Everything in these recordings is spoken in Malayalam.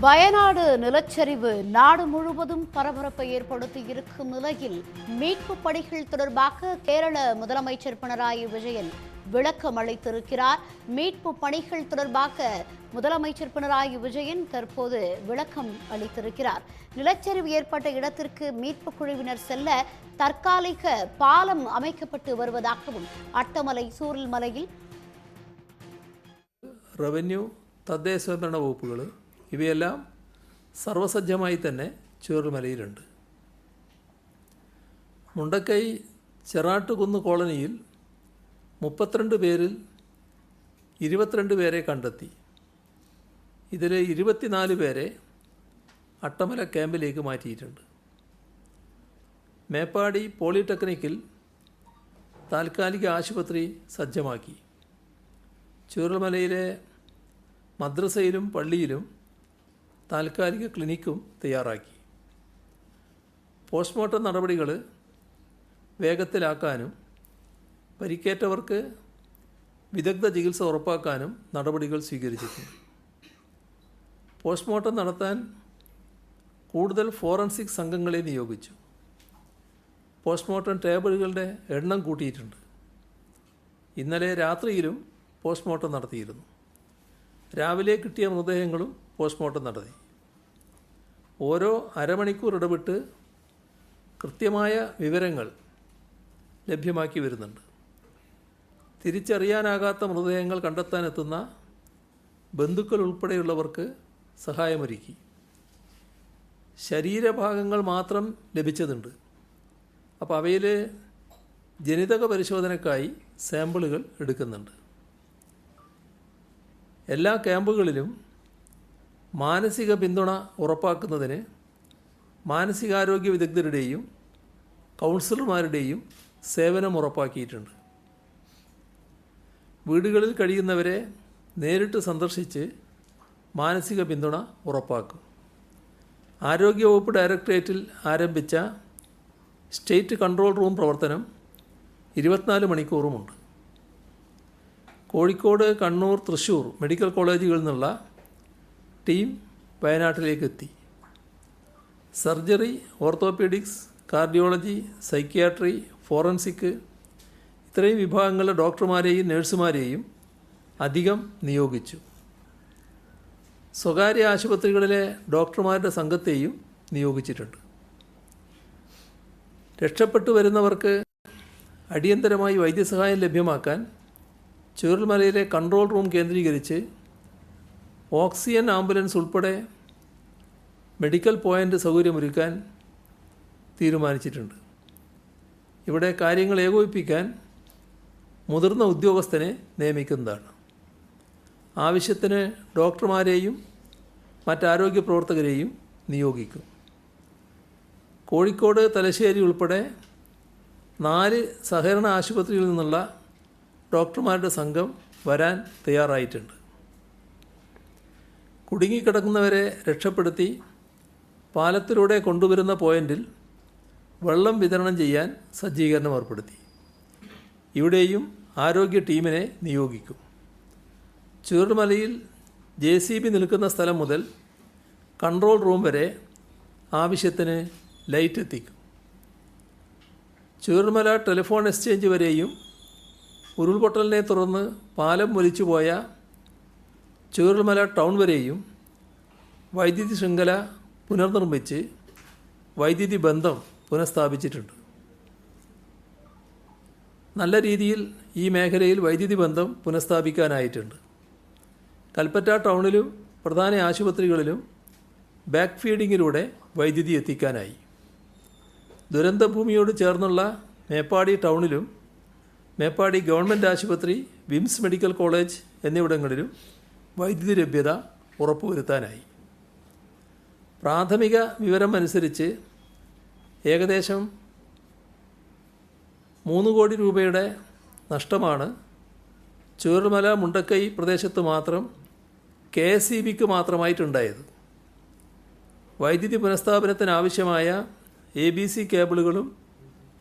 வயநாடு நிலச்சரிவு நாடு முழுவதும் பரபரப்பை ஏற்படுத்தியிருக்கும் நிலையில் மீட்பு பணிகள் தொடர்பாக கேரள முதலமைச்சர் பினராயி விஜயன் விளக்கம் அளித்திருக்கிறார். மீட்பு பணிகள் தொடர்பாக முதலமைச்சர் பினராயி விஜயன் தற்போது விளக்கம் அளித்திருக்கிறார். நிலச்சரிவு ஏற்பட்ட இடத்திற்கு மீட்பு குழுவினர் செல்ல தற்காலிக பாலம் அமைக்கப்பட்டு வருவதாகவும் അട്ടമലൈ സൂരൽമലയിൽ റവന്യൂ തദ്ദേശ ഭരണ വകുപ്പുകൾ ഇവയെല്ലാം സർവസജ്ജമായി തന്നെ ചൂരൽമലയിലുണ്ട്. മുണ്ടക്കൈ ചെറാട്ടുകുന്ന് കോളനിയിൽ 32 പേരിൽ 22 പേരെ കണ്ടെത്തി. ഇതിൽ 24 പേരെ അട്ടമല ക്യാമ്പിലേക്ക് മാറ്റിയിട്ടുണ്ട്. മേപ്പാടി പോളിടെക്നിക്കിൽ താൽക്കാലിക ആശുപത്രി സജ്ജമാക്കി. ചൂരൽമലയിലെ മദ്രസയിലും പള്ളിയിലും താൽക്കാലിക ക്ലിനിക്കും തയ്യാറാക്കി. പോസ്റ്റ്മോർട്ടം നടപടികൾ വേഗത്തിലാക്കാനും പരിക്കേറ്റവർക്ക് വിദഗ്ധ ചികിത്സ ഉറപ്പാക്കാനും നടപടികൾ സ്വീകരിച്ചിട്ടുണ്ട്. പോസ്റ്റ്മോർട്ടം നടത്താൻ കൂടുതൽ ഫോറൻസിക് സംഘങ്ങളെ നിയോഗിച്ചു. പോസ്റ്റ്മോർട്ടം ടേബിളുകളുടെ എണ്ണം കൂട്ടിയിട്ടുണ്ട്. ഇന്നലെ രാത്രിയിലും പോസ്റ്റ്മോർട്ടം നടത്തിയിരുന്നു. രാവിലെ കിട്ടിയ മൃതദേഹങ്ങളും പോസ്റ്റ്മോർട്ടം നടത്തി. ഓരോ അരമണിക്കൂർ ഇടവിട്ട് കൃത്യമായ വിവരങ്ങൾ ലഭ്യമാക്കി വരുന്നുണ്ട്. തിരിച്ചറിയാനാകാത്ത മൃതദേഹങ്ങൾ കണ്ടെത്താനെത്തുന്ന ബന്ധുക്കൾ ഉൾപ്പെടെയുള്ളവർക്ക് സഹായമൊരുക്കി. ശരീരഭാഗങ്ങൾ മാത്രം ലഭിച്ചതുണ്ട്. അപ്പോൾ അവയിൽ ജനിതക പരിശോധനയ്ക്കായി സാമ്പിളുകൾ എടുക്കുന്നുണ്ട്. എല്ലാ ക്യാമ്പുകളിലും മാനസിക പിന്തുണ ഉറപ്പാക്കുന്നതിന് മാനസികാരോഗ്യ വിദഗ്ധരുടെയും കൗൺസിലർമാരുടെയും സേവനം ഉറപ്പാക്കിയിട്ടുണ്ട്. വീടുകളിൽ കഴിയുന്നവരെ നേരിട്ട് സന്ദർശിച്ച് മാനസിക പിന്തുണ ഉറപ്പാക്കും. ആരോഗ്യവകുപ്പ് ഡയറക്ടറേറ്റിൽ ആരംഭിച്ച സ്റ്റേറ്റ് കൺട്രോൾ റൂം പ്രവർത്തനം 24 മണിക്കൂറുമുണ്ട്. കോഴിക്കോട്, കണ്ണൂർ, തൃശ്ശൂർ മെഡിക്കൽ കോളേജുകളിൽ നിന്നുള്ള ടീം വയനാട്ടിലേക്ക് എത്തി. Surgery, orthopaedics, cardiology, psychiatry, forensic ഇത്രയും വിഭാഗങ്ങളിലെ ഡോക്ടർമാരെയും നഴ്സുമാരെയും അധികം നിയോഗിച്ചു. സ്വകാര്യ ആശുപത്രികളിലെ ഡോക്ടർമാരുടെ സംഘത്തെയും നിയോഗിച്ചിട്ടുണ്ട്. രക്ഷപ്പെട്ടു വരുന്നവർക്ക് അടിയന്തരമായി വൈദ്യസഹായം ലഭ്യമാക്കാൻ ചൂരൽമലയിലെ കൺട്രോൾ റൂം കേന്ദ്രീകരിച്ച് ഓക്സിജൻ ആംബുലൻസ് ഉൾപ്പെടെ മെഡിക്കൽ പോയിൻ്റ് സൗകര്യമൊരുക്കാൻ തീരുമാനിച്ചിട്ടുണ്ട്. ഇവിടെ കാര്യങ്ങൾ ഏകോപിപ്പിക്കാൻ മുതിർന്ന ഉദ്യോഗസ്ഥനെ നിയമിക്കുന്നതാണ്. ആവശ്യത്തിന് ഡോക്ടർമാരെയും മറ്റാരോഗ്യ പ്രവർത്തകരെയും നിയോഗിക്കും. കോഴിക്കോട്, തലശ്ശേരി ഉൾപ്പെടെ 4 സഹകരണ ആശുപത്രികളിൽ നിന്നുള്ള ഡോക്ടർമാരുടെ സംഘം വരാൻ തയ്യാറായിട്ടുണ്ട്. കുടുങ്ങിക്കിടക്കുന്നവരെ രക്ഷപ്പെടുത്തി പാലത്തിലൂടെ കൊണ്ടുവരുന്ന പോയിന്റിൽ വെള്ളം വിതരണം ചെയ്യാൻ സജ്ജീകരണം ഏർപ്പെടുത്തി. ഇവിടെയും ആരോഗ്യ ടീമിനെ നിയോഗിക്കും. ചൂരൽമലയിൽ JCB നിൽക്കുന്ന സ്ഥലം മുതൽ കൺട്രോൾ റൂം വരെ ആവശ്യത്തിന് ലൈറ്റ് എത്തിക്കും. ചൂരൽമല ടെലിഫോൺ എക്സ്ചേഞ്ച് വരെയും ഉരുൾപൊട്ടലിനെ തുടർന്ന് പാലം ഒലിച്ചുപോയ ചൂരൽമല ടൗൺ വരെയും വൈദ്യുതി ശൃംഖല പുനർനിർമ്മിച്ച് വൈദ്യുതി ബന്ധം പുനഃസ്ഥാപിച്ചിട്ടുണ്ട്. നല്ല രീതിയിൽ ഈ മേഖലയിൽ വൈദ്യുതി ബന്ധം പുനഃസ്ഥാപിക്കാനായിട്ടുണ്ട്. കൽപ്പറ്റ ടൗണിലും പ്രധാന ആശുപത്രികളിലും ബാക്ക് ഫീഡിങ്ങിലൂടെ വൈദ്യുതി എത്തിക്കാനായി. ദുരന്തഭൂമിയോട് ചേർന്നുള്ള മേപ്പാടി ടൗണിലും മേപ്പാടി ഗവൺമെൻറ് ആശുപത്രി, വിംസ് മെഡിക്കൽ കോളേജ് എന്നിവിടങ്ങളിലും വൈദ്യുതി ലഭ്യത ഉറപ്പുവരുത്താനായി. പ്രാഥമിക വിവരം അനുസരിച്ച് ഏകദേശം 3 കോടി രൂപയുടെ നഷ്ടമാണ് ചൂരൽമല, മുണ്ടക്കൈ പ്രദേശത്ത് മാത്രം KSEBക്ക് മാത്രമായിട്ടുണ്ടായത്. വൈദ്യുതി പുനഃസ്ഥാപനത്തിനാവശ്യമായ ABC കേബിളുകളും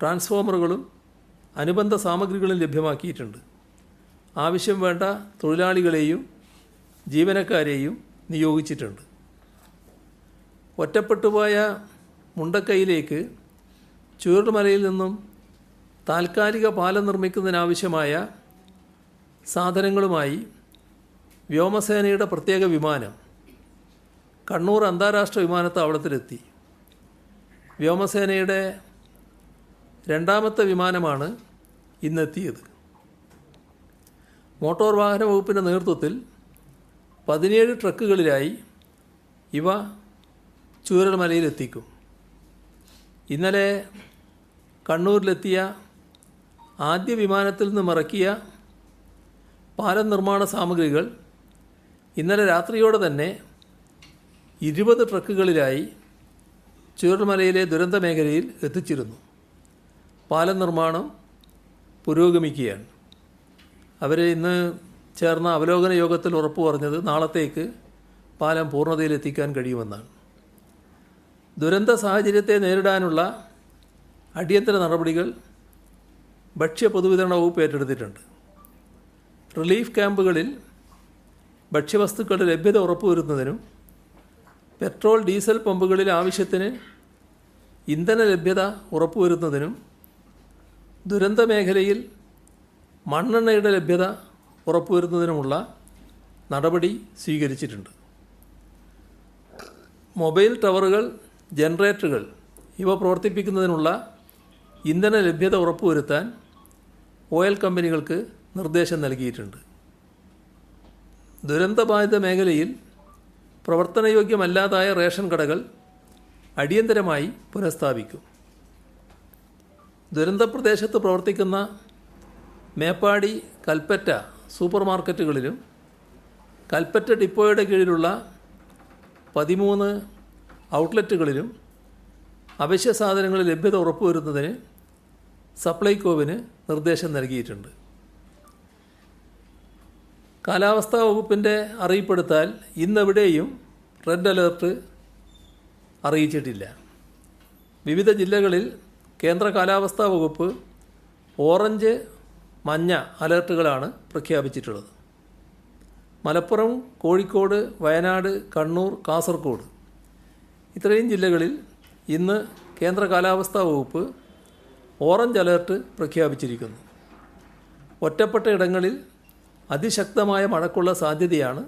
ട്രാൻസ്ഫോമറുകളും അനുബന്ധ സാമഗ്രികളും ലഭ്യമാക്കിയിട്ടുണ്ട്. ആവശ്യം വേണ്ട തൊഴിലാളികളെയും ജീവനക്കാരെയും നിയോഗിച്ചിട്ടുണ്ട്. ഒറ്റപ്പെട്ടുപോയ മുണ്ടക്കൈയിലേക്ക് ചൂരൽമലയിൽ നിന്നും താൽക്കാലിക പാലം നിർമ്മിക്കുന്നതിനാവശ്യമായ സാധനങ്ങളുമായി വ്യോമസേനയുടെ പ്രത്യേക വിമാനം കണ്ണൂർ അന്താരാഷ്ട്ര വിമാനത്താവളത്തിലെത്തി. വ്യോമസേനയുടെ രണ്ടാമത്തെ വിമാനമാണ് ഇന്നെത്തിയത്. മോട്ടോർ വാഹന വകുപ്പിൻ്റെ നേതൃത്വത്തിൽ 17 ട്രക്കുകളിലായി ഇവ ചൂരൽമലയിലെത്തിക്കും. ഇന്നലെ കണ്ണൂരിലെത്തിയ ആദ്യ വിമാനത്തിൽ നിന്നും ഇറക്കിയ പാലം നിർമ്മാണ സാമഗ്രികൾ ഇന്നലെ രാത്രിയോടെ തന്നെ 20 ട്രക്കുകളിലായി ചൂരൽമലയിലെ ദുരന്ത മേഖലയിൽ എത്തിച്ചിരുന്നു. പാലം നിർമ്മാണം പുരോഗമിക്കുകയാണ്. അവർ ഇന്ന് ചേർന്ന അവലോകന യോഗത്തിൽ ഉറപ്പു പറഞ്ഞത് നാളത്തേക്ക് പാലം പൂർണ്ണതയിലെത്തിക്കാൻ കഴിയുമെന്നാണ്. ദുരന്ത സാഹചര്യത്തെ നേരിടാനുള്ള അടിയന്തര നടപടികൾ ഭക്ഷ്യ പൊതുവിതരണ വകുപ്പ് ഏറ്റെടുത്തിട്ടുണ്ട്. റിലീഫ് ക്യാമ്പുകളിൽ ഭക്ഷ്യവസ്തുക്കളുടെ ലഭ്യത ഉറപ്പുവരുത്തുന്നതിനും പെട്രോൾ ഡീസൽ പമ്പുകളിൽ ആവശ്യത്തിന് ഇന്ധന ലഭ്യത ഉറപ്പുവരുത്തുന്നതിനും ദുരന്ത മേഖലയിൽ മണ്ണെണ്ണയുടെ ലഭ്യത ഉറപ്പുവരുത്തുന്നതിനുമുള്ള നടപടി സ്വീകരിച്ചിട്ടുണ്ട്. മൊബൈൽ ടവറുകൾ, ജനറേറ്ററുകൾ ഇവ പ്രവർത്തിപ്പിക്കുന്നതിനുള്ള ഇന്ധന ലഭ്യത ഉറപ്പുവരുത്താൻ ഓയിൽ കമ്പനികൾക്ക് നിർദ്ദേശം നൽകിയിട്ടുണ്ട്. ദുരന്തബാധിത മേഖലയിൽ പ്രവർത്തനയോഗ്യമല്ലാതായ റേഷൻ കടകൾ അടിയന്തരമായി പുനഃസ്ഥാപിക്കും. ദുരന്തപ്രദേശത്ത് പ്രവർത്തിക്കുന്ന മേപ്പാടി, കൽപ്പറ്റ സൂപ്പർ മാർക്കറ്റുകളിലും കൽപ്പറ്റ ഡിപ്പോയുടെ കീഴിലുള്ള 13 ഔട്ട്ലെറ്റുകളിലും അവശ്യ സാധനങ്ങൾ ലഭ്യത ഉറപ്പുവരുത്തുന്നതിന് സപ്ലൈകോവിന് നിർദ്ദേശം നൽകിയിട്ടുണ്ട്. കാലാവസ്ഥാ വകുപ്പിൻ്റെ അറിയിപ്പെടുത്താൽ ഇന്നെവിടെയും റെഡ് അലേർട്ട് അറിയിച്ചിട്ടില്ല. വിവിധ ജില്ലകളിൽ കേന്ദ്ര കാലാവസ്ഥാ വകുപ്പ് ഓറഞ്ച്, മഞ്ഞ അലേർട്ടുകളാണ് പ്രഖ്യാപിച്ചിട്ടുള്ളത്. മലപ്പുറം, കോഴിക്കോട്, വയനാട്, കണ്ണൂർ, കാസർഗോഡ് ഇത്രയും ജില്ലകളിൽ ഇന്ന് കേന്ദ്ര കാലാവസ്ഥാ വകുപ്പ് ഓറഞ്ച് അലേർട്ട് പ്രഖ്യാപിച്ചിരിക്കുന്നു. ഒറ്റപ്പെട്ട ഇടങ്ങളിൽ അതിശക്തമായ മഴയ്ക്കുള്ള സാധ്യതയാണ്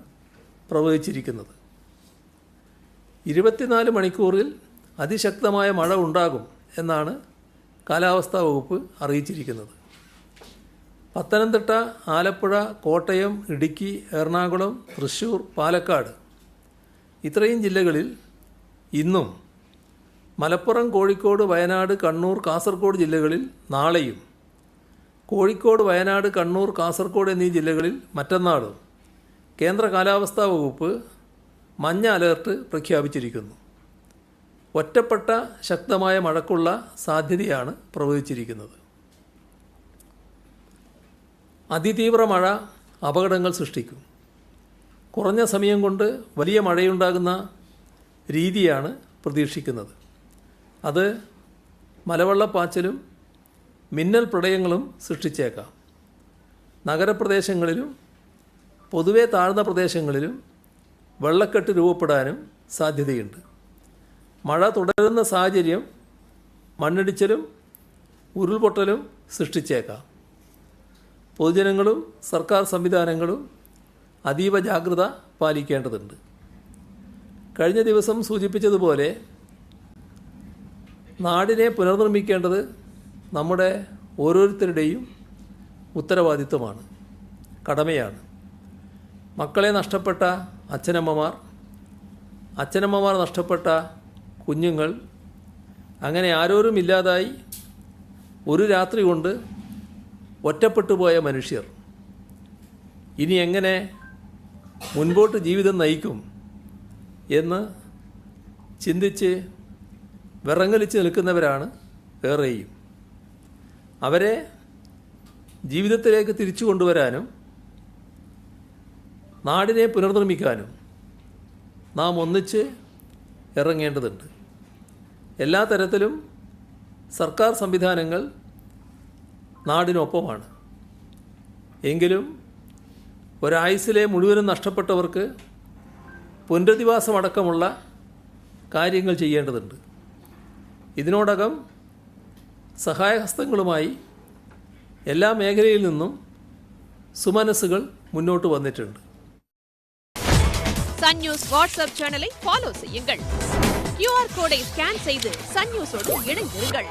പ്രവചിച്ചിരിക്കുന്നത്. 24 മണിക്കൂറിൽ അതിശക്തമായ മഴ ഉണ്ടാകും എന്നാണ് കാലാവസ്ഥാ വകുപ്പ് അറിയിച്ചിരിക്കുന്നത്. പത്തനംതിട്ട, ആലപ്പുഴ, കോട്ടയം, ഇടുക്കി, എറണാകുളം, തൃശ്ശൂർ, പാലക്കാട് ഇത്രയും ജില്ലകളിൽ ഇന്നും, മലപ്പുറം, കോഴിക്കോട്, വയനാട്, കണ്ണൂർ, കാസർഗോഡ് ജില്ലകളിൽ നാളെയും, കോഴിക്കോട്, വയനാട്, കണ്ണൂർ, കാസർഗോഡ് എന്നീ ജില്ലകളിൽ മറ്റന്നാളും കേന്ദ്ര കാലാവസ്ഥാ വകുപ്പ് മഞ്ഞ അലേർട്ട് പ്രഖ്യാപിച്ചിരിക്കുന്നു. ഒറ്റപ്പെട്ട ശക്തമായ മഴയ്ക്കുള്ള സാധ്യതയാണ് പ്രവചിച്ചിരിക്കുന്നത്. അതിതീവ്ര മഴ അപകടങ്ങൾ സൃഷ്ടിക്കും. കുറഞ്ഞ സമയം കൊണ്ട് വലിയ മഴയുണ്ടാകുന്ന രീതിയാണ് പ്രതീക്ഷിക്കുന്നത്. അത് മലവെള്ളപ്പാച്ചിലും മിന്നൽ പ്രളയങ്ങളും സൃഷ്ടിച്ചേക്കാം. നഗരപ്രദേശങ്ങളിലും പൊതുവെ താഴ്ന്ന പ്രദേശങ്ങളിലും വെള്ളക്കെട്ട് രൂപപ്പെടാനും സാധ്യതയുണ്ട്. മഴ തുടരുന്ന സാഹചര്യം മണ്ണിടിച്ചിലും ഉരുൾപൊട്ടലും സൃഷ്ടിച്ചേക്കാം. പൊതുജനങ്ങളും സർക്കാർ സംവിധാനങ്ങളും അതീവ ജാഗ്രത പാലിക്കേണ്ടതുണ്ട്. കഴിഞ്ഞ ദിവസം സൂചിപ്പിച്ചതുപോലെ നാടിനെ പുനർനിർമ്മിക്കേണ്ടത് നമ്മുടെ ഓരോരുത്തരുടെയും ഉത്തരവാദിത്വമാണ്, കടമയാണ്. മക്കളെ നഷ്ടപ്പെട്ട അച്ഛനമ്മമാർ നഷ്ടപ്പെട്ട കുഞ്ഞുങ്ങൾ, അങ്ങനെ ആരോരുമില്ലാതായി ഒരു രാത്രി കൊണ്ട് ഒറ്റപ്പെട്ടു പോയ മനുഷ്യർ ഇനി എങ്ങനെ മുൻപോട്ട് ജീവിതം നയിക്കും എന്ന് ചിന്തിച്ച് വിറങ്ങലിച്ച് നിൽക്കുന്നവരാണ് ഏറെയും. അവരെ ജീവിതത്തിലേക്ക് തിരിച്ചു കൊണ്ടുവരാനും നാടിനെ പുനർനിർമ്മിക്കാനും നാം ഒന്നിച്ച് ഇറങ്ങേണ്ടതുണ്ട്. എല്ലാ തരത്തിലും സർക്കാർ സംവിധാനങ്ങൾ നാടിനൊപ്പമാണ്. എങ്കിലും ഒരായുസ്സിലെ മുഴുവനും നഷ്ടപ്പെട്ടവർക്ക് പുനരധിവാസമടക്കമുള്ള കാര്യങ്ങൾ ചെയ്യേണ്ടതുണ്ട്. ഇതിനോടകം സഹായഹസ്തങ്ങളുമായി എല്ലാ മേഖലയിൽ നിന്നും സുമനസ്സുകൾ മുന്നോട്ട് വന്നിട്ടുണ്ട്. சன் நியூஸ் வாட்ஸ்அப் சேனலை ஃபாலோ செய்யுங்கள். QR கோடை ஸ்கேன் செய்து சன் நியூஸோடு இணைந்திருங்கள்.